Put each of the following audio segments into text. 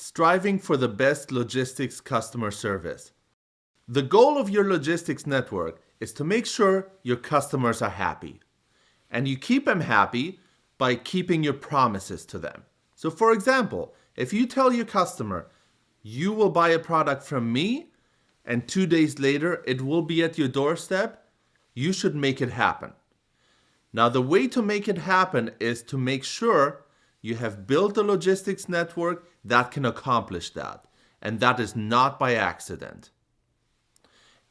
striving for the best logistics customer service. The goal of your logistics network is to make sure your customers are happy. And you keep them happy by keeping your promises to them. So for example, if you tell your customer, you will buy a product from me and 2 days later it will be at your doorstep, you should make it happen. Now the way to make it happen is to make sure you have built a logistics network that can accomplish that. And that is not by accident.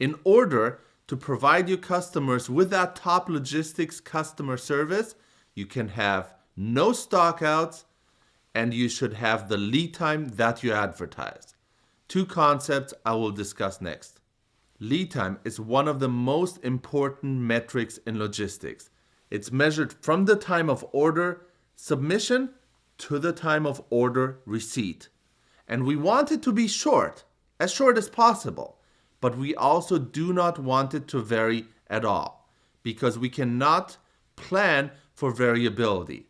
In order to provide your customers with that top logistics customer service, you can have no stockouts and you should have the lead time that you advertise. 2 concepts I will discuss next. Lead time is one of the most important metrics in logistics. It's measured from the time of order submission to the time of order receipt. And we want it to be short as possible. But we also do not want it to vary at all because we cannot plan for variability.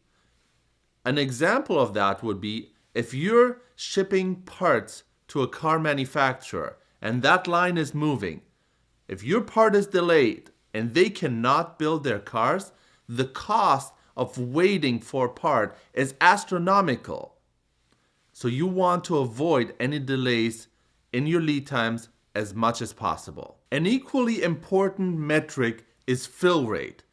An example of that would be if you're shipping parts to a car manufacturer and that line is moving. If your part is delayed and they cannot build their cars, the cost of waiting for a part is astronomical. So you want to avoid any delays in your lead times as much as possible. An equally important metric is fill rate,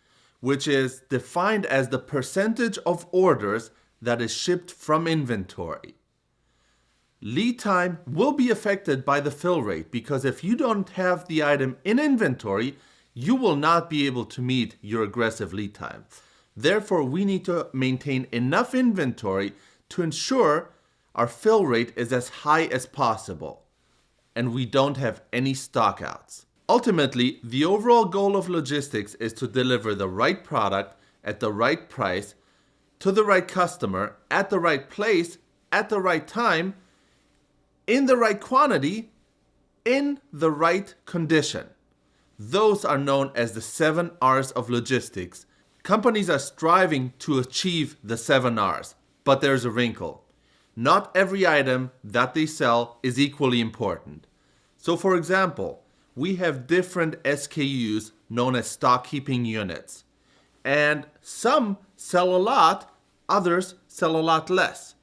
which is defined as the percentage of orders that is shipped from inventory. Lead time will be affected by the fill rate because if you don't have the item in inventory, you will not be able to meet your aggressive lead time. Therefore, we need to maintain enough inventory to ensure our fill rate is as high as possible and we don't have any stockouts. Ultimately, the overall goal of logistics is to deliver the right product at the right price to the right customer at the right place at the right time in the right quantity in the right condition. Those are known as the 7 R's of logistics. Companies are striving to achieve the 7 R's, but there's a wrinkle. Not every item that they sell is equally important. So for example, we have different SKUs known as stock keeping units. And some sell a lot, others sell a lot less.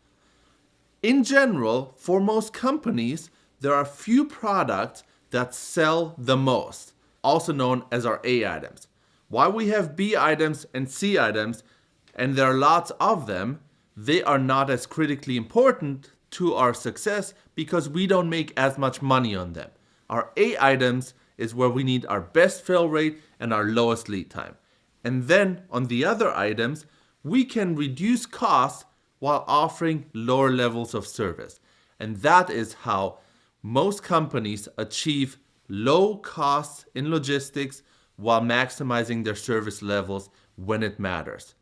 In general, for most companies, there are few products that sell the most, also known as our A items. While we have B items and C items, and there are lots of them, they are not as critically important to our success because we don't make as much money on them. Our A items is where we need our best fill rate and our lowest lead time. And then on the other items, we can reduce costs while offering lower levels of service. And that is how most companies achieve low costs in logistics while maximizing their service levels when it matters.